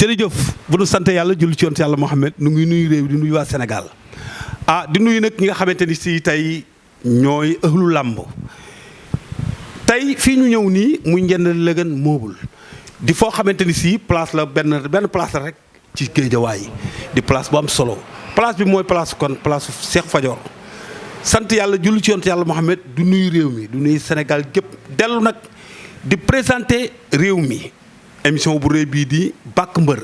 jërëjëf bu nu sant yàlla julli ci yonent yàlla Muhammad nu ngi nuyu réew di nuyu waa Sénégal di nuyu nag ñi nga xamante ni si tey ñooy ëhlu làmb tey fii ñu ñëw nii muy Ndiéné Léguène Meuble di foo xamante ni si place la benn place la rek ci Géejawaay di place bu am solo place bi mooy place kon place Cheikh Fadior sant yàlla julli ci yonent yàlla Muhammad du nuyu réew mi du nuyu Sénégal gépp dellu nag di présenter réew mi émission bu rëy bii di bàkk mbër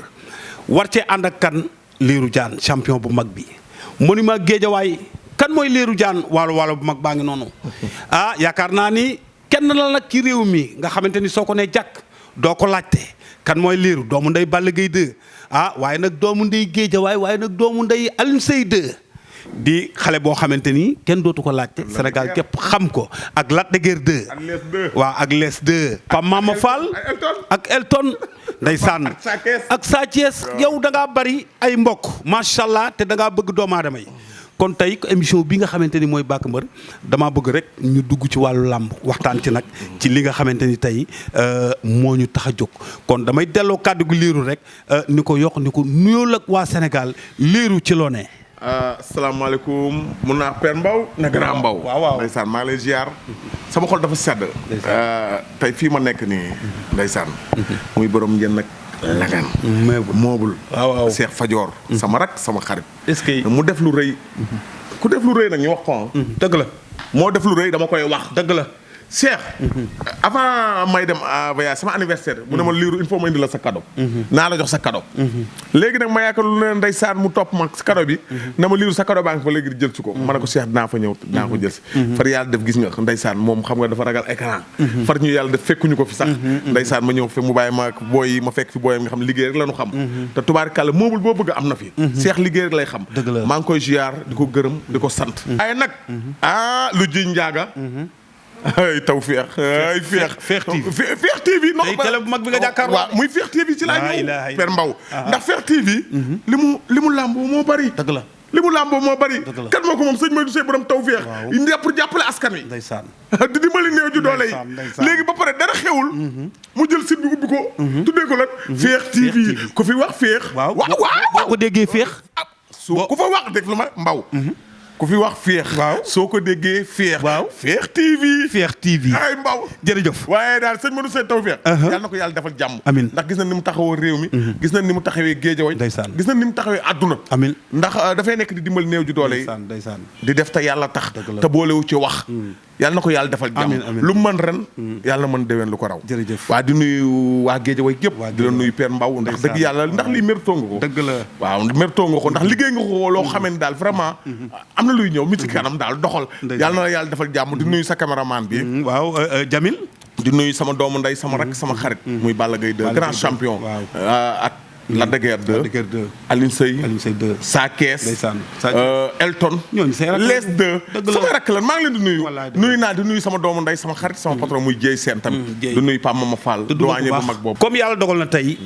war cee ànd ak kan Lirou Diane champion bu mag bi monument Géejawaay kan mooy Lirou Diane waalo bu mag baa ngi noonu yaakaar naa ni kenn la nag ci réew mi nga xamante ni soo ko nee jàkk doo ko laajte kan mooy Lirou doomu ndey Balla Gaye 2 waaye nag doomu ndey Géejawaay waaye nag doomu ndey Alioune Seye 2 di xale boo xamante ni kenn dootu ko laajte Sénégal képp xam ko ak Lac de Guiers 2 waaw ak Les 2 Pam Mama Fall ak Elton ndeysaan ak Sa Thiès yow da ngaa bari ay mbokk macha allah te da ngaa bëgg doomu aadama yi kon tey émission bi nga xamante ni mooy bàkk mbër damaa bëgg rek ñu dugg ci wàllu làmb waxtaan ci nag ci li nga xamante ni tey moo ñu tax a jóg kon damay delloo kàddu gu Lirou rek ni ko yokk ni ko nuyoo ak waa Sénégal Lirou ci loo ne. asalaamaaleykum mun naa Père Mbaw na Grand Mbaw waaw ndeysaan maa ngi lay ziar sama xol dafa sedd tey fii ma nekk nii ndeysaan muy borom Ndiéné Léguène Meuble waaw Cheikh Fadior sama rak sama xarit est-ce que mu def lu rëy ku def lu rëy nag ñu wax ko dëgg la moo def lu rëy dama koy wax dëgg la Cheikh avant may dem voyage sama anniversaire mu ne ma Lirou il faut ma indi la sa cadeau naa la jox sa cadeau léegi nag ma yaakaar lu ne ndeysaan mu topp ma sa cadeau bi na ma Lirou sa cadeau baa ngi fa léegi di jël si ko ma ne ko Cheikh dinaa fa ñëw dinaa ko jël si far yàlla def gis nga ndeysaan moom xam nga dafa ragal écran far ñu yàlla def fekkuñu ko fi sax ndeysaan ma ñëw fi mu bàyyi ma booy yi ma fekk fi booyam nga xam liggéey rek la ñu xam te tubaarkàlla Meuble boo bëgg am na fi Cheikh liggéey rek lay xam maa ngi koy ziar di ko gërëm di ko sant ay nag lu ji njaaga ay taw Feex ay Feex TV non télé bu mag bi nga jàkkaarloo waaw muy Feex TV ci laa ñëw Père Mbaw ndax Feex TV li mu làmboo moo bari dëgg la li mu làmboo moo bari kan moo ko moom sëñ Maodo Seye borom taw Feex indi pour jàppale askan wi ndeysaan di dimbali néew ju doole yi léegi ba pare dara xewul mu jël site bi ubbi ko tuddee ko lan Feex TV ku fi wax Feex waaw boo ko déggee Feex ku fa wax dégg lu ma Mbaw ku fi wax Feex waaw soo ko déggee Feex waaw Feex TV ay Mbaw jërëjëf waaye daal sëñ Maodo Seye taw Feex yàlla na ko yàlla defal jàmm amiin ndax gis na ni mu taxawoo réew mi gis na ni mu taxawee Géejawaay ndeysaan gis na ni mu taxawee àdduna amiin ndax dafay nekk di dimbali néew ju doole yi ndeysaan di def te yàlla tax te boolewu ci wax yàlla na ko yàlla defal jàmm lu mu mën ren yàlla na mën déwén lu ko raw jërëjëf waa di nuyu waa Géejawaay gépp di la nuyu Père Mbaw ndax dëgg yàlla ndax lii méritoo nga ko dëgg la waaw méritoo nga ko ndax liggéey nga ko loo xamee ne daal vraiment am na luy ñëw mi ci kanam daal doxal yàlla na la yàlla defal jàmm di nuyu sa caméraman bi waaw Jamil di nuyu sama doomu ndey sama rak sama xarit muy Balla Gaye 2 grand champion ak Lac de Guiers 2 Alioune Seye 2 Sa Thiès Elton Les 2 sama rakk lan maa ngi leen di nuyu naa di nuyu sama doomu ndey sama xarit sama patron muy Dieye Sène tamit di nuyu Pam Mama Fall doyen bu mag boobu comme yàlla dogal na tey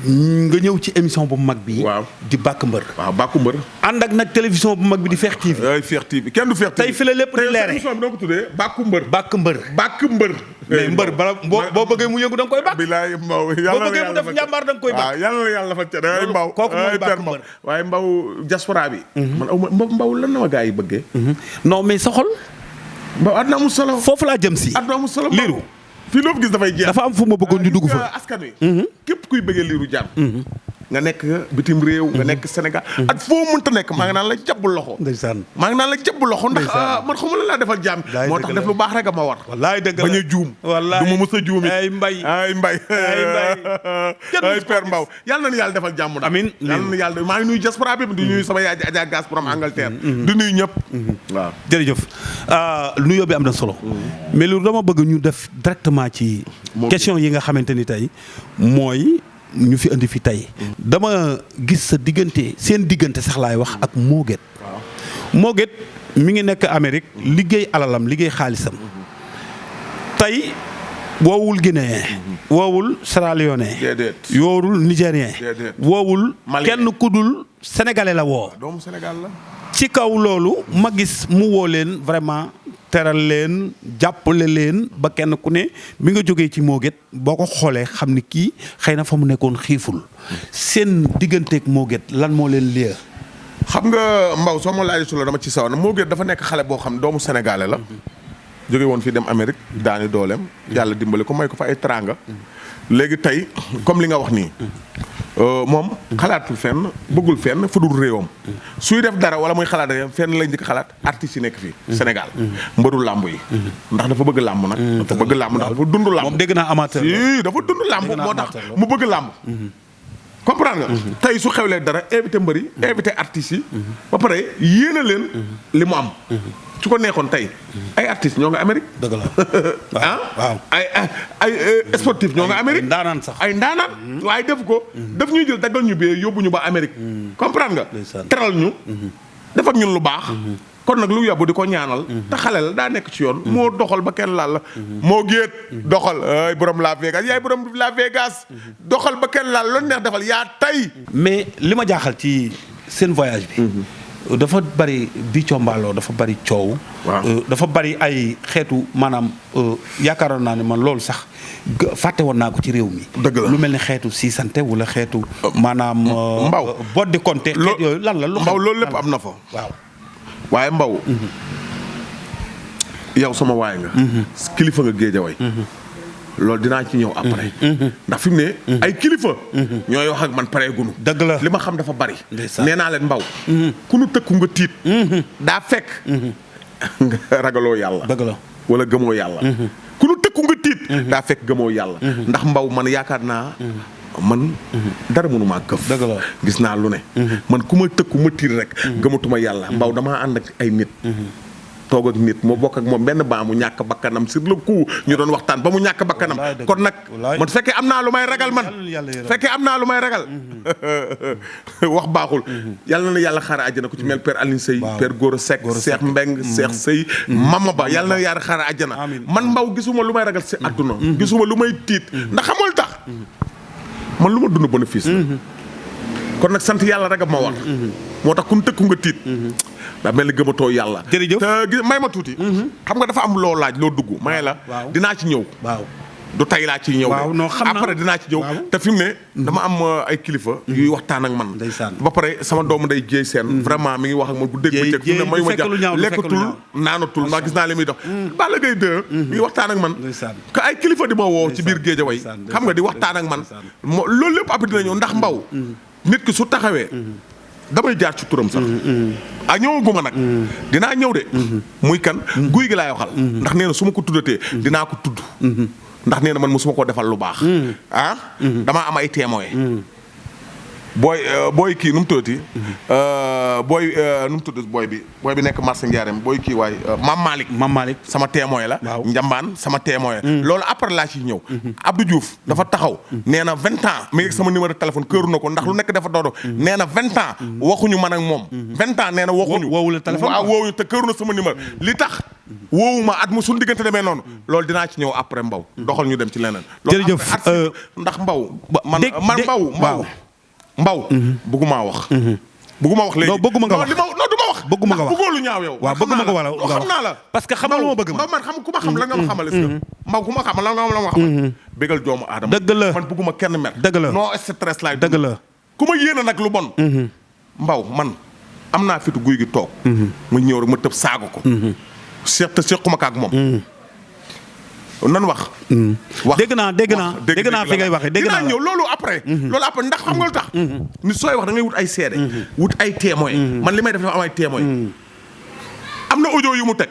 nga ñëw ci émission bu mag bi waaw di bàkk mbër waaw bàkku mbër ànd ak nag télévision bu mag bi di Feex TV ay Feex TV kenn du Feex TV tey fi la lépp di leere émission bi doo ko tuddee bàkku mbër bàkk mbër mais mbër bala boo bëggee mu yëngu da nga koy bàkk bilaay Mbaw boo bëggee mu def njàmbaar da nga koy bàkk waaw yàlla na yàlla dafa ca ay Mbaw kooku mooy bàkk mbër waaye Mbaw diaspora bi man aw Mbaw lan na ma gaa yi bëggee non mais sa xol Mbaw àdduna amul solo foofu laa jëm si àdduna amul solo Lirou fii loo fi gis dafay jeex dafa am fu ma bëggoon ñu dugg fa askan wi képp kuy bëggee Lirou Diane nga nekk bitim réew nga nekk Sénégal ak foo mënta nekk maa ngi naan la jàppul loxo ndeysaan maa ngi naan la jàppul loxo ndax man xamuma la laa defal jaam moo tax def lu baax rek a ma war wallaay dëgg la bañ a juum wallaay du ma mës a juum it ay mbay ay Père Mbaw yàlla na yàlla defal jàmm amiin yàlla na yàlla maa ngi nuyu diaspora bi di nuyu sama yaay Adja Gass borom Angleterre di nuyu ñëpp waaw jërëjëf nuyoo bi am na solo mais loolu dama bëgg ñu def directement ci question yi nga xamante ni tey mooy ñu fi indi fi tey dama gis sa diggante seen diggante sax laay wax ak Moget mi ngi nekk Amérique liggéey alalam liggéey xaalisam tey woowul guinéen woowul Sierra Leone yoowul nigérien woowul kenn ku dul sénégalais la woo doomu Sénégal la ci kaw loolu ma gis mu woo leen vraiment teral leen jàppale leen ba kenn ku ne bi nga jógee ci Mo Gates boo ko xoolee xam ni kii xëy na fa mu nekkoon xiiful seen digganteeg Mo Gates lan moo leen lii. xam nga Mbaw soo ma laajee su la dama ci saw na Mo Gates dafa nekk xale boo xam doomu sénégalais la. jóge woon fii dem Amérique daani dooleem. yàlla dimbali ko may ko fa ay teraanga. léegi tey comme li nga wax nii. moom xalaatul fenn bëggul fenn fu dul réewam. suy def dara wala muy xalaat rek fenn lay njëkk xalaat artistes yi nekk fii. Sénégal mbëru làmb yi. ndax dafa bëgg làmb nag. dafa bëgg làmb ndax dafa dund làmb. moom dégg naa amateur si dafa dund làmb moo tax mu bëgg làmb. comprendre nga. tey su xewlee dara invité mbër yi invité artistes yi. ba pare yéene leen li mu am. su ko neexoon tey ay artistes ñoo nga Amérique. dëgg la waaw ay sportif ñoo nga Amérique. ndaanaan sax ay ndaanaan. waaye def ko. daf ñuy jël daggal ñu bee yóbbu ñu ba Amérique. comprendre nga. teral ñu. def ak ñun lu baax. kon nag lu yóbbu di ko ñaanal. te xale la daa nekk ci yoon. moo doxal ba kenn laal la. Mo Gates doxal ay borom Las Vegas yaay borom Las Vegas. doxal ba kenn laal loolu neex defal yaa tey. mais li ma jaaxal ci seen voyage bi. dafa bari bi combaaloo dafa bari coow. dafa bari ay xeetu maanaam yaakaaroon naa ne man loolu sax fàtte woon naa ko ci réew mi. dëgg la lu mel ni xeetu siisante wala xeetu. maanaam Mbaw boddi konte xeet yooyu lan la. Mbaw loolu lépp am na fa. waaw waaye Mbaw. yow sama waay nga. kilifa nga Géejawaay. loolu dinaa ci ñëw après. ndax fi mu ne. ay kilifa. ñooy wax ak man pareegunu. dëgg la li ma xam dafa bari. nee naa leen Mbaw. ku nu tëkku nga tiit. daa fekk. nga ragaloo yàlla. dëgg la wala gëmoo yàlla. ku nu tëkku nga tiit. daa fekk gëmoo yàlla. ndax Mbaw man yaakaar naa. man dara mënumaa këf. dëgg la gis naa lu ne. man ku ma tëkku ma tiit rek. gëmatuma yàlla Mbaw damaa ànd ak ay nit. toog ak nit moo bokk ak moom benn baa mu ñàkk bakkanam sur le coup ñu doon waxtaan ba mu ñàkk bakkanam kon nag man fekkee am naa lu may ragal man fekkee am naa lu may ragal wax baaxul yàlla na yàlla xaare àjjana ku ci mel Père Aline Sey Père Gora Seck Cheikh Mbeng Cheikh Sey Mama Ba yàlla na yàlla xaare àjjana man Mbaw gisuma lu may ragal si àdduna gisuma lu may tiit ndax xamul tax man lu ma dund bénéfice la kon nag sant yàlla rek ma war moo tax ku ñu tëkku nga tiit daa mel ni gëmatoo yàlla. jërëjëf te may ma tuuti. xam nga dafa am loo laaj loo dugg. may la dinaa ci ñëw. waaw du tey laa ci ñëw. waaw non xam naa après dinaa ci ñëw. te fi mu ne. dama am ay kilifa. yuy waxtaan ak man. ba pare sama doomu day jéey seen. vraiment mi ngi wax ak man bu dégg bëccëg. fi mu ne mayu ma jàpp lekkatul naanatul ndax gis naa li muy dox. Balla Gaye 2. mi ngi waxtaan ak man. que ay kilifa di ma woo ci biir Géejawaay. xam nga di waxtaan ak man. loolu lépp après dina ñëw ndax Mbaw. nit ki su taxawee. damay jaar ci turam sax. ñëwaguma nag. dinaa ñëw de. muy kan guy gi laay waxal. ndax nee na su ma ko tuddatee. dinaa ko tudd. ndax nee na man mosuma ko defal lu baax. damaa am ay témoins. booy kii nu mu tuddati. nu mu tudd booy bi nekk marché Ndiarème booy kii waay Mam Malick sama témoin la. Njambaan sama témoin la. loolu après laa ciy ñëw. Abdou Diouf dafa taxaw. nee na 20 ans mi ngi sama numéro de téléphone këru na ko ndax lu nekk dafa dodo. nee na 20 ans waxuñu man ak moom. 20 ans nee na waxuñu. woowu la téléphone waaw woowuñu te këru na sama numéro. li tax woowu ma at mu suñu diggante demee noonu. loolu dinaa ci ñëw après Mbaw. doxal ñu dem ci leneen. jërëjëf ndax Mbaw. man Mbaw. bëgguma wax. bëgguma wax léegi non bëgguma nga wax non du ma wax. bëgguma nga wax bëggoo lu ñaaw yow. waaw bëgguma nga wala xam naa la. parce que xamal ma bëgg man xam ku ma xam la nga ma xamal est-ce que. Mbaw ku ma xamal la nga ma xamal. bégal doomu aadama. dëgg la man bëgguma kenn mer. dëgg la non stress laay dëgg la ku ma yéene nag lu bon. Mbaw man am naa fitu guy gi toog. ma ñëw rek ma tëb saago ko. seq te sequma ka ak moom. nan wax. dégg naa fi ngay waxee dégg naa ñëw loolu après. loolu après ndax xam nga lu tax. nit sooy wax da ngay wut ay seede. wut ay témoins. man li may def dafa am ay témoins. am na audio yu mu teg.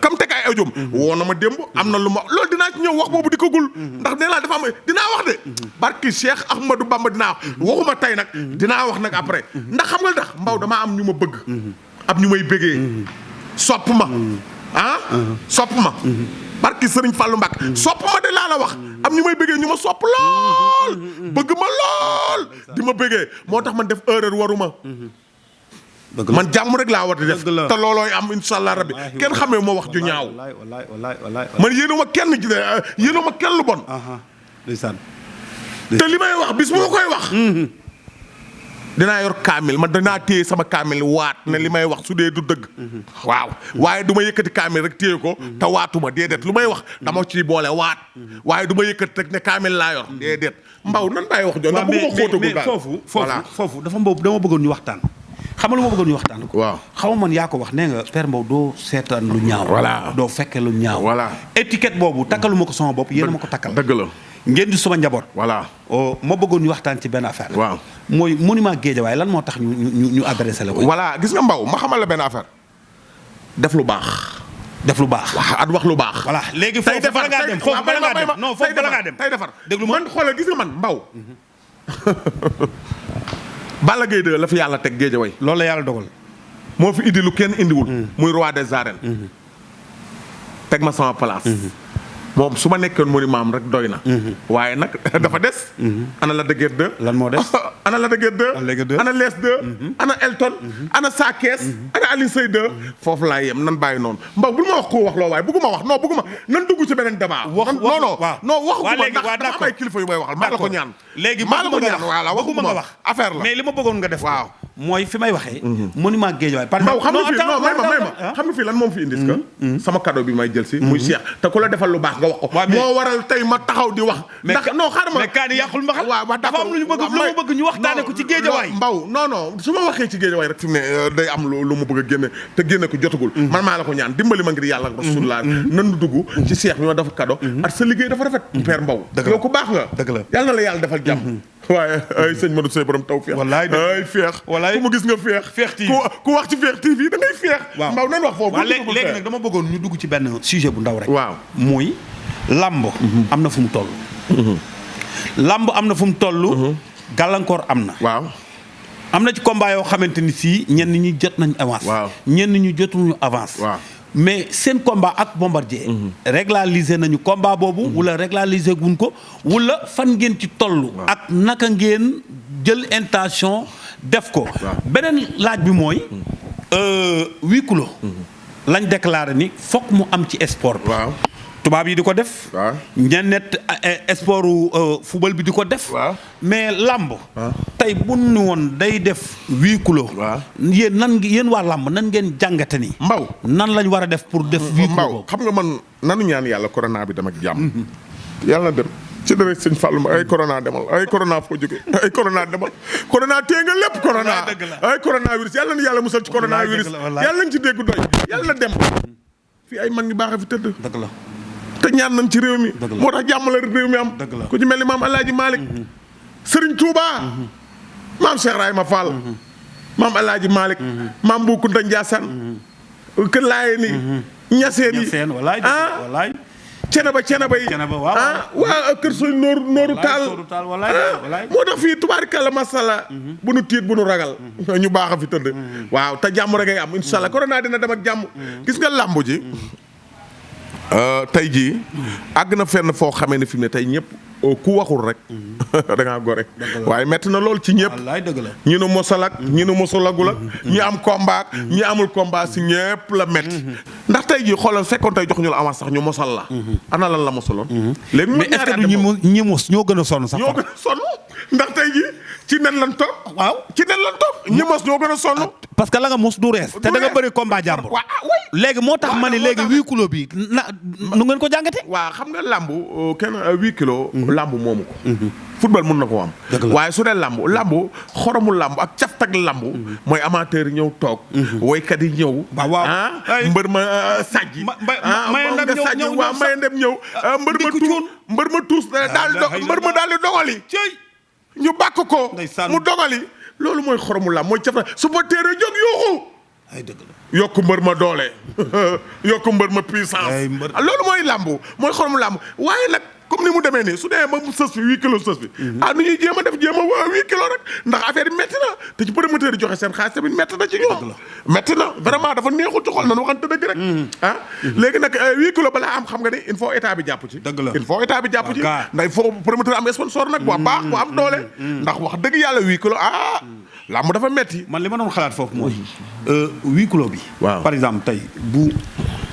kam teg ay audio woo na ma démb am na lu ma loolu dinaa ci ñëw wax boobu di ko gul. ndax nee naa dafa am dinaa wax de. barki Cheikh Ahmadou Bamba dinaa wax waxuma tey nag. dinaa wax nag après ndax xam nga lu tax Mbaw damaa am ñu ma bëgg. am ñu may bëggee. sopp ma sopp ma. barki Sëriñ Fallou Mbacke sopp ma de laa la wax am ñu may bëggee ñu ma sopp lool bëgg ma lool di ma bëggee moo tax man def erreur waruma man jàmm rek laa war di def te loolooy am insha allah rabbi kenn xamee ma wax ju ñaaw man yéenuma kenn yéenuma kenn lu bon te li may wax bis bu ma koy wax dinaa yor kaamil man dinaa téye sama kaamil waat ne li may wax su dee du dëgg. waaw waaye du ma yëkkati kaamil rek téye ko te waatuma déedéet lu may wax dama ciy boole waat waaye du ma yëkkati rek ne kaamil laa yor déedéet mbaw nan bàyyi wax jox ndax bëgguma xóotagul daal foofu dafa mboobu dama bëggoon ñu waxtaan xam nga lu ma bëggoon ñu waxtaan ko waaw xaw ma man yaa ko wax nee nga Père Mbow doo seetaan lu ñaaw voilà doo fekke lu ñaaw voilà étiquette boobu takkaluma ko sama bopp yéen a ma ko takkal dëgg la ngeen di suma njaboot voilà ma bëggoon ñu waxtaan ci benn affaire waaw mooy monument Guédiawaye lan moo tax ñu adressé la ko voilà gis nga mbaw ma xamal la benn affaire def lu baax def lu baax at wax lu baax voilà léegi foofu bala ngaa dem foofu bala ngaa dem non foofu bala ngaa dem tey defar déglu ma man xoolal gis nga man mbaw Balla Gaye 2 la fi yàlla teg Guédiawaye loolu la yàlla dogal moo fi indi lu kenn indiwul muy roi des arènes teg ma sama place moom su ma nekkoon monument am rek doy na waaye nag dafa des ana la dëggeet 2 lan moo des ana la dëggeet 2 ana lees 2 ana Elton ana Sakess ana Alioune Seye 2 foofu laa yem nan bàyyi noonu mbaw bul ma wax koo wax loo waaye bëgguma wax non bëgguma nan dugg ci beneen débat non waxuma ndax dafa am ay kilifa yu may waxal maa la ko ñaan léegi maa la ko ñaan voilà waxuma nga wax affaire la mais li ma bëggoon nga def waaw mooy fi may waxee monument Guédiawaye par exemple xam nga fii non may ma xam nga fii lan moom fi indis ka sama cadeau bi may jël si muy Cheikh te ku la defal lu baax nga wax ko moo waral tey ma taxaw di wax ndax non xaaral ma mais kaani yàqul ma xam waaw dafa am lu ñu bëgg ñu waxtaane ko ci Guédiawaye mbaw non su ma waxee ci Guédiawaye rek fi mu ne day am lu mu bëgg a génne te génne ko jotagul man maa la ko ñaan dimbali ma ngir yàlla rasulullah nan du dugg ci Cheikh bi ma dafa cadeau ak sa liggéey dafa rafet Père Mbow yow ku baax nga dëgg la yàlla na la yàlla defal jàmm waaye ay sëñ Madou Seye borom taw feex ay feex ku mu gis nga feex TV ku wax ci feex TV da ngay feex mbaw nan wax foofu léegi nag dama bëggoon ñu dugg ci benn sujet bu ndaw rek waaw muy lamb am na fu mu toll lamb am na fu mu toll gàllankoor am na waaw am na ci combat yoo xamante ni si ñenn ñi jot nañ avance ñenn ñu jotuñu avance mais seen combat ak Bombardier régulariser nañu combat boobu wala régulariser guñ ko wala fan ngeen ci toll ak naka ngeen jël intention def ko beneen laaj bi mooy huis clos lañ déclaré ni fokk mu am ci sport bi tubaab yi di ko def ñennet sportu football bi di ko def mais làmb tey bu nu woon day def huis clos yéen waa làmb nan ngeen jàngate ni mbaw nan lañ war a def pour def huis clos mbaw xam nga man nanu ñaan yàlla corona bi dem ak jàmm yàlla na dem ci dara sëñ Fallou ma ay corona demal ay corona foo jóge ay corona demal corona téye nga lépp corona ay coronavirus yàlla na yàlla musal ci coronavirus yàlla nañ ci dégg doy yàlla na dem fii ay mag ñu baax a fi tëdd dëgg la te ñaan nañ ci réew mi moo tax jàmm la réew mi am ku ci mel ni maam Alaaji Malick Serigne Touba maam Cheikh Rahima Fall maam Alaaji Malick maam Bou Kounta Ndiassane kër laaye ni ñaseen yi walaay Cenaba yi waa kër sooy nooru taal moo tax fii tubaarikàlla masala bu nu tiit bu nu ragal ñu baax a fi tëdd waaw te jàmm rek ngay am insha Allah corona dina dem ak jàmm gis nga làmb ji tey jii àgg na fenn foo xamee ne fi mu ne tey ñëpp ku waxul rek da ngaa gore waaye metti na lool ci ñëpp ñi nu mosal ak ñi nu mosalagul ak ñi am combat ñi amul combat si ñëpp la metti ndax tey jii xoolal fekkoon tey jox ñu la avance sax ñu mosal la ana lan la mosaloon léegi mais est-ce que ñi mos ñoo gën a sonn sax ñoo gën a sonn ndax tey jii ci nen lan toog ci nen lan toog ñi mos ñoo gën a sonn parce que la nga mos du rees te da nga bëri combat jàmbur léegi moo tax ma ne léegi huis clos bi nu ngeen ko jàngate waaw xam nga lamb kenn huis clos lamb moomu ko football mën na ko am waaye su dee lamb xoromu lamb ak caftag lamb mooy amateur yi ñëw toog woykat yi ñëw mbër ma sajji maye ndem ñëw mbër ma tuus mbër ma daal di dogali ñu bàkk ko mu dogali loolu mooy xoromu lamb mooy caftag su fa téere jóg yuuxu ay dëgg la yokku mbër ma doole yokku mbër ma puissance loolu mooy lamb mooy xoromu lamb waaye nag comme ni mu demee nii su dee ba mu sës fi 8 kilos sës fi nu ñuy jéem a def jéem a 8 kilos rek ndax affaire yi métti na te ci promoteur yi joxe seen xaalis tamit métti na ci ñoom métti na vraiment dafa neexul ci xol nan waxante dëgg rek léegi nag 8 kilos balaa am xam nga ni il faut état bi jàpp ci il faut état bi jàpp ci ndax il faut promoteur am sponsor nag bu baax bu am doole ndax wax dëgg yàlla 8 kilos lamb dafa metti man li ma doon xalaat foofu mooy huis clos bi par exemple tey bu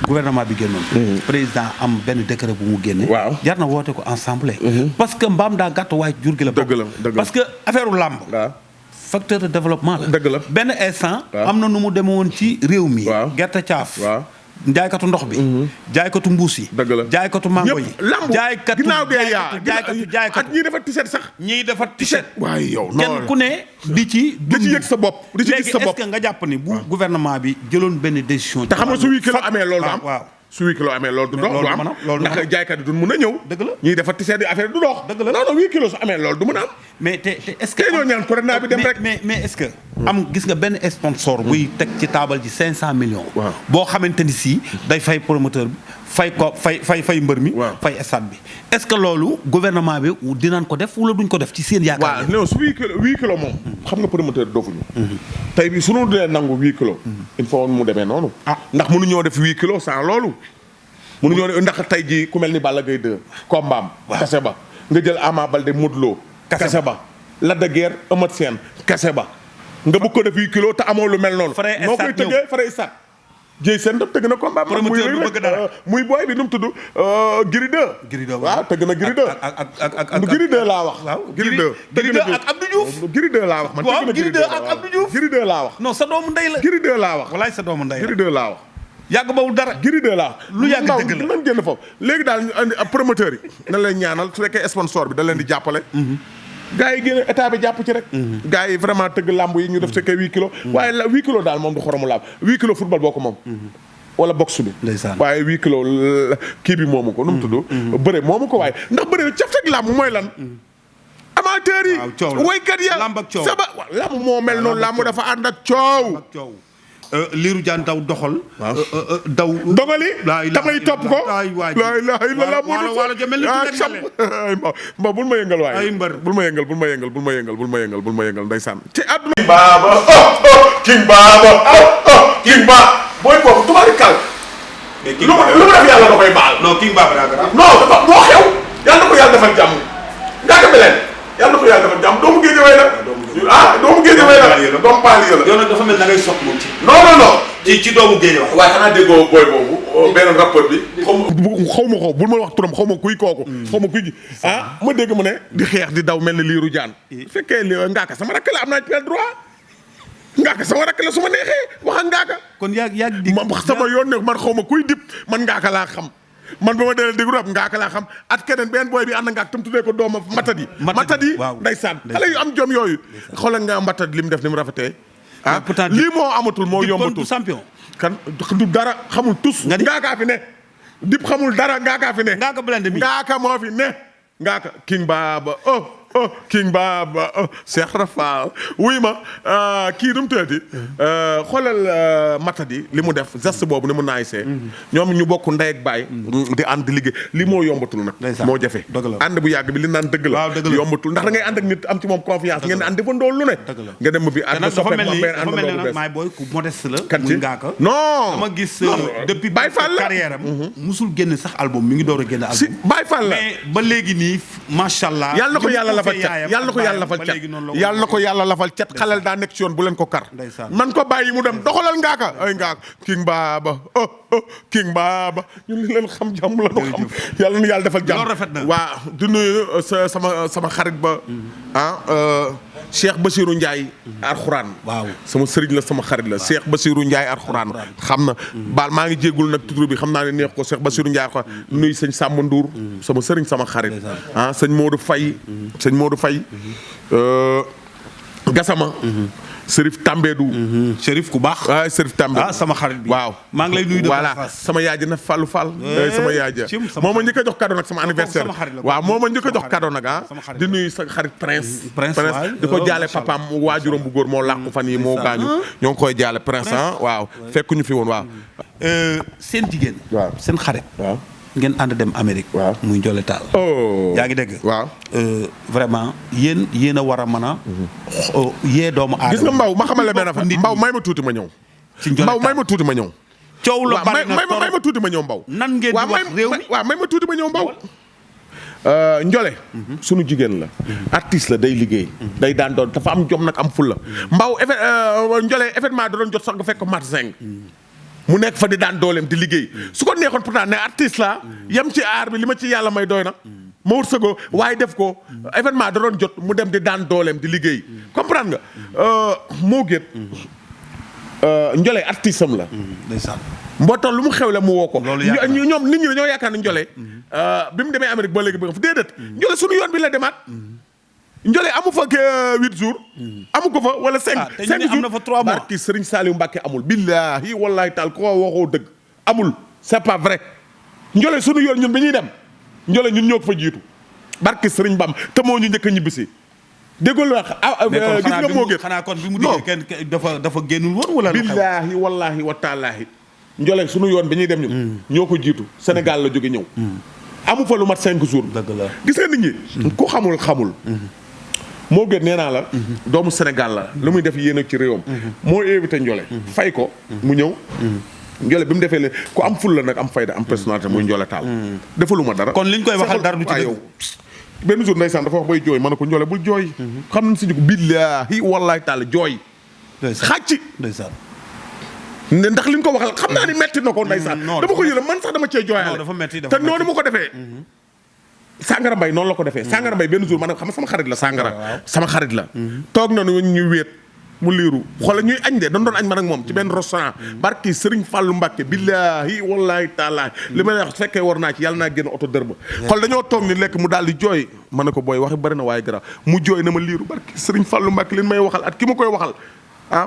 gouvernement bi génnoon président am benn décret bu mu génne jar na woote ko ensemble parce que mbaam daa gàtt waaye jur gi la bokk parce que affaire u làmb facteur de développement la. dëgg la benn instant. waaw am na nu mu demee woon ci réew mi. waaw gerte caaf. waaw jaaykatu ndox bi. jaaykatu mbuus yi. dëgg la jaaykatu mango yi. ñëpp lambu ginnaaw gee yaa jaaykatu ak ñii dafa tiset sax. ñii dafa tiset. waaye yow kenn ku ne di ci. di ci yëg sa bopp di ci gis sa bopp léegi est-ce que nga jàpp ni bu gouvernement bi jëloon benn décision. te xam nga su 8 kilos amee loolu du am. waaw su 8 kilos amee loolu du dox du am ndax jaaykat yi du mën a ñëw. dëgg la ñii dafa tiset di affaire du dox. dëgg la non non 8 kilos su amee loolu du mën a am. mais te est-ce que. tey ñoo ñaan corona bi dem rek. mais est-ce que. am gis nga benn sponsor. buy teg ci taabal ji 500 millions. waaw boo xamante ni si day fay promoteur bi fay ko fay mbër mi. waaw fay stade bi. est-ce que loolu gouvernement bi dinañ ko def wala duñ ko def ci seen yaakaar. waaw non su 8 kilos moom. xam nga promoteur dofuñu. tey bi su ñu dee nangu 8 kilos. il faut mu demee noonu. ndax mënuñoo def 8 kilos sans loolu. mënuñoo ne ndax tey jii ku mel ni Balla Gaye 2. kombaam kase ba nga jël Ama Baldé Modou Lo. kase ba Lac de Guiers Eumeu Sène kase ba. nga bëgg ko def 8 kilos te amoo lu mel noonu. noo koy tëggee fare sat jéy seen daf tëgg na combat promoteur bi bëgg dara muy booy bi nu mu tudd Gris 2. Gris 2 waaw tëgg na Gris 2. ak Gris 2 laa wax. waaw Gris 2 Gris 2 ak Abdou Diouf. Gris 2 laa wax man. waaw Gris 2 ak Abdou Diouf. Gris 2 laa wax. non sa doomu ndey la. Gris 2 laa wax. walaay sa doomu ndey la. Gris 2 laa wax. yàgg bawul dara. Gris 2 laa. lu yàgg dëgg la nañ génn foofu léegi daal promoteur yi. na leen ñaanal su fekkee sponsor bi da leen di jàppale. gars yi génn état bi jàpp ci rek. gars yi vraiment tëgg lamb yi ñu def fekkee 8 kilos. waaye 8 kilos daal moom du xoromu laab 8 kilos football boo ko moom. wala boxe bi. ndeysaan waaye 8 kilos kii bi moomu ko nu mu tudd. bëre moomu ko waaye ndax bëre caf teg lamb mooy lan. amateurs yi. waaw coow la woykat ya lamb ak coow saba lamb moo mel noonu lamb dafa ànd ak coow. Lirou Diane daw doxal. waaw daw. dogali. tamay topp ko. waay waay la ilaha illallah. wala jamel ni mba bul ma yëngal waaye. ay mbër bul ma yëngal bul ma yëngal bul ma yëngal bul ma yëngal bul ma yëngal ndeysaan. ci àdduna. King Baba King Baba King Ba. booy boobu tubaari kal. lu mu def yàlla da koy baal. non King Baba daa garaaw. non dafa moo xew. yàlla na ko yàlla defal jàmm. ngaa ko beleen. yàlla na ko yàlla defal jàmm doomu géej way la. doomu géej way la. doomu paali la. yow nag dafa mel da ngay sopp moom ci. non. ci doomu géej waay. waaye xanaa déggoo booy boobu benn rappeur bi. xaw ma ko bul ma wax turam xaw ma kuy kooku. xaw ma kuy gi ma dégg mu ne. di xeex di daw mel ni Lirou Diane. fekkee Ngaaka sama rakk la am naa ci droit. Ngaaka sama rakk la su ma neexee wax ak Ngaaka. kon yaa di sama yoon ne man xaw ma kuy dip man Ngaaka laa xam. man ba ma delee déglu rap Ngaaka laa xam at keneen benn booy bi ànd Ngaaka tam tuddee ko dooma Matadi. Matadi ndeysaan xale yu am jom yooyu. xoolal nga Matadi li mu def ni mu rafetee. lii moo amatul moo yombatul champion. kan du dara xamul tus. Ngaaka fi ne. dip xamul dara Ngaaka fi ne. Ngaaka blende mi Ngaaka moo fi ne. Ngaaka King Baba King Baba Cheikh Rafa wuy ma kii nu mu tëddee xoolal Matadi li mu def geste boobu ni mu naayisee. ñoom ñu bokk ndey ak baay. di ànd di liggéey li moo yombatul nag. moo jafe ànd bu yàgg bi li naan dëgg la. yombatul ndax da ngay ànd ak nit am ci moom confiance ngeen di ànd defandoo lu ne. nga dem bi ànd soppe moom benn ànd dafa mel ni nag maay booy ku modeste la. kan ci Ngaaka non dama gis depuis Baye Fall la carrière am musul génn sax album mi ngi door a génn album. si Baye Fall la mais ba léegi nii macha allah. yàlla na ko yàlla lafal cat yàlla na ko yàlla lafal cat yàlla na ko yàlla lafal cat xalal daa nekk ci yoon bu leen ko kar man ko bàyyi mu dem doxalal Ngaaka ay Ngaaka King Baba King Baba ñun li leen xam jàmm la ñu xam yàlla na yàlla defal jàmm waaw di nuyu sama xarit ba Cheikh Bassirou Ndiaye Alxuraan waaw sama sëriñ la sama xarit la Cheikh Bassirou Ndiaye Alxuraan xam na baal maa ngi jéggul nag tudd bi xam naa ne neex ko Cheikh Bassirou Ndiaye Alxuraan nuyu sëñ Samba Ndour sama sëriñ sama xarit sëñ Modou Faye sëñ Modou Faye Gassama Serif Tambédou. Serif ku baax. waaw Serif Tambédou sama xarit bi. waaw maa ngi lay nuyu de voilà sama yaay ji na Fallou Fall. sama yaay ja moo ma njëkk a jox cadeau nag sama anniversaire. waaw moo ma njëkk a jox cadeau nag di nuyu sa xarit Prince. di ko jaale papaam waajuram bu góor moo làqu fan yi moo gaañu. ñoo ngi koy jaale Prince waaw fekkuñu fi woon waaw. seen jigéen. waaw seen xarit. waaw. ngeen ànd dem Amérique. waaw muy Ndiolé Tall. yaa ngi dégg. waaw. vraiment yéen a war a mën a. yee doomu aadama. gis nga Mbaw ma xamal la benn affaire Mbaw may ma tuuti ma ñëw. ci Ndiolé Tall Mbaw may ma tuuti ma ñëw. coow la bari na may ma tuuti ma ñëw Mbaw. nan ngeen di wax réew mi waaw may ma tuuti ma ñëw Mbaw. Ndiolé. sunu jigéen la. artiste la day liggéey. day daan doon dafa am jom nag am ful la. Mbaw Ndiolé événement da doon jot sax nga fekk ko Martin mu nekk fa di daan dooleem di liggéey su ko neexoon pourtant ne artiste la yem ci aar bi li ma ci yàlla may doy na ma wërsëgoo waaye def ko événement da doon jot mu dem di daan dooleem di liggéey comprendre nga moo gét Ndiolé artiste am la ndeysaan mboo tax lu mu xew la mu woo ko Loolu yaakaar naa. ñoom nit ñi dañoo yaakaar ne Ndiolé bi mu demee Amérique ba léegi bi nga fa déedéet Ndiolé suñu yoon bi la demaat Ndiolé amu fa 8 jours amu ko fa wala 5 te ñu ne am na fa 3 mois. barki Serigne Saliou Mbacké amul billahi wallahi taal ko waxoo dëgg amul c'est pas vrai Ndiolé suñu yoon ñun bi ñuy dem Ndiolé ñun ñoo ko fa jiitu barki Serigne Bam te moo ñu njëkk a ñibbisi déggoo la wax gis nga moo gën xanaa kon bi mu dikkee kenn dafa génnul woon wala. billaahi wallaahi wa taalaahi Ndiolé sunu yoon bi ñuy dem ñun ñoo ko jiitu Sénégal la jóge ñëw amu fa lu mat 5 jours dëgg la gis nga nit ñi ku xamul moo gën nee naa la doomu Sénégal la lu muy def yéen ak ci réewam moo invité Ndiolé fay ko mu ñëw Ndiolé bi mu defee leen ku am ful la nag am fayda am personnalité muy Ndiolé Tall defaluma dara kon liñ koy waxal dara du ci dëgg yow benn jour ndeysaan dafa wax bay jooy ma ne ko Ndiolé bul jooy xam nañ si ñu ko billaahi wallaahi taala jooy xàcc ndeysaan ndax li ñu ko waxal xam naa ni metti na ko ndeysaan non, dama ko yërëm man sax dama cee jooyaale non, dafa metti, te dafa noonu mu ko defee Sangara Mbaye noonu la ko defee Sangara Mbaye benn jour ma ne xam nga sama xarit la Sangara sama xarit la toog na ñu wéet mu liiru xoolal ñuy añ de dañ doon añ man ak moom ci benn restaurant barki Serigne Fallou Mbacké billaahi wallaahi taala li may wax fekkee war naa ci yàlla naa génn oto dër ba xool dañoo toog ni lekk mu daal di jooy ma ne ko booy waxi bari na waaye gara mu jooy na ma liiru barki Serigne Fallou Mbacké li may waxal at ki ma koy waxal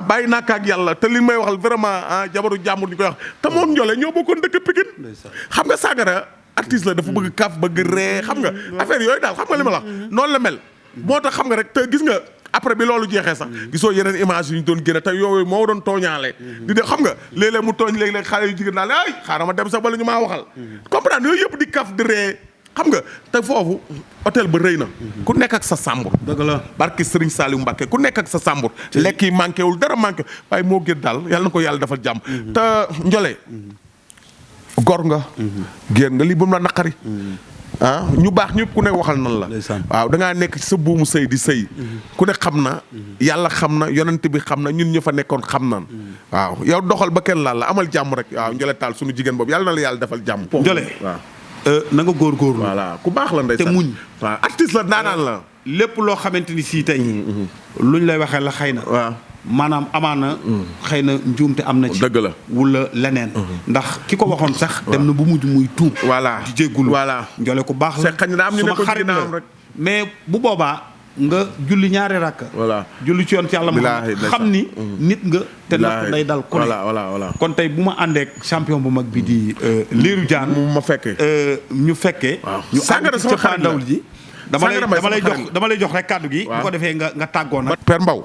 bàyyi naa ak yàlla te li may waxal vraiment jabaru jàmbur ñu koy wax te moom Ndiolé ñoo bokkoon dëkk Pikine xam nga Sangara artiste la dafa bëgg kaf bëgg ree xam nga affaire yooyu daal xam nga li ma la wax noonu la mel moo tax xam nga rek te gis nga après bi loolu jeexee sax gisoo yeneen image yu ñu doon génne te yooyu moo doon tooñaale di de xam nga léeg-léeg mu tooñ léeg-léeg xale yu jigéen daal ay xaaral ma dem sax bala ñu maa waxal comprendre yooyu yëpp di kaf di ree xam nga te foofu hôtel ba rëy na ku nekk ak sa sàmbur dëgg la barki Serigne Saliou Mbacké ku nekk ak sa sàmbur lekk yi manqué wul dara manqué waaye moo gën daal yàlla na ko yàlla defal jàmm te Ndiolé gor nga génn nga lii ba mu la naqari ñu baax ñëpp ku nekk waxal nan la waaw dangaa nekk ci sa buumu sëy di sëy ku ne xam na yàlla xam na yonent bi xam na ñun ñu fa nekkoon xam nan waaw yow doxal ba kenn laal la amal jàmm rek waaw Ndiolé Tall suñu jigéen boobu yàlla na la yàlla defal jàmm Ndiolé waaw na nga góorgóorlu voilà ku baax la ndeysaan te muñ waaw artiste la daanaan la lépp loo xamante ni sii tey luñ lay waxee la xëy na waaw maanaam amaana xëy na njuumte am na ci dëgg la wala leneen ndax ki ko waxoon sax dem na bu mujj muy tuub voilà di jéggulu voilà Ndiolé ku baax la c'est xañ na am ñu suma nekkoon ci xarit ginnaawam la rek mais bu boobaa nga julli ñaari rakk voilà julli ci yoon ci yàlla Bilaahi ma xam ni nit nga te natt day dal ku ne voilà kon tey bu ma àndeek champion bu mag bi di Lirou Diane mu ma fekkee ñu fekkee ñu Sangara sama xarit la ndawul ji dama lay jox rek kàddu gi bu ko defee nga tàggoo nag Père Mbaw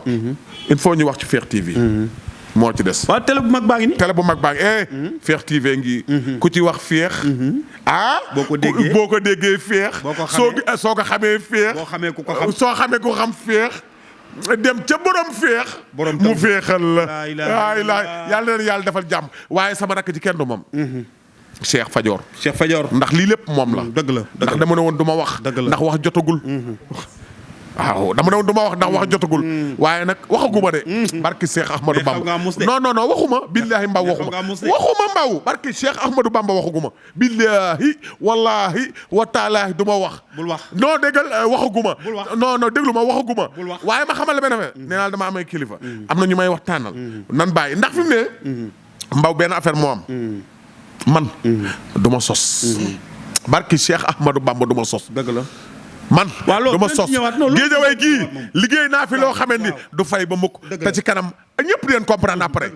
il faut ñu wax ci Fekh TV moo ci des waaw télé bu mag baa ngi ni télé bu mag baa ngi Fekh TV ngi ku ci wax Fekh boo ko déggee Fekh boo ko xamee soo ko xamee Fekh boo xamee ku ko xam soo xamee ku xam Fekh dem ca borom Fekh mu féexal la yàlla na yàlla defal jàmm waaye sama rakk ci kenn du moom Cheikh Fadior ndax lii lépp moom la dëgg la ndax dama ne woon du ma wax ndax wax jotagul waaw dama ne woon du ma wax ndax wax jotagul waaye nag waxaguma de barki Cheikh Ahmadou Bamba non waxuma billaahi Mbaw waxuma Mbaw barki Cheikh Ahmadou Bamba waxaguma billaahi wallaahi wa taalaahi du ma wax bul wax non déggal waxaguma non déglu ma waxaguma bul wax waaye ma xamal la benn affaire nee naa dama amee kilifa am na ñu may waxtaanal nan bàyyi ndax fi mu ne Mbaw benn affaire moo am man du ma sos barki Cheikh Ahmadou Bamba du ma sos dëgg la man du ma sos Géejawaay gii liggéey naa fi loo xamante ni du fay ba mukk te ci kanam ñëpp di leen comprendre après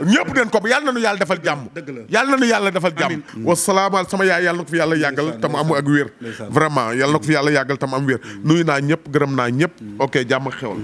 ñëpp di leen comprendre yàlla na nu yàlla defal jàmm yàlla na nu yàlla defal jàmm wasalaamaaleykum sama yaay yàlla na ko fi yàlla yàggal tam am ak wér vraiment yàlla na ko fi yàlla yàggal tam am wér nuyu naa ñëpp gërëm naa ñëpp ok jàmm ak xewal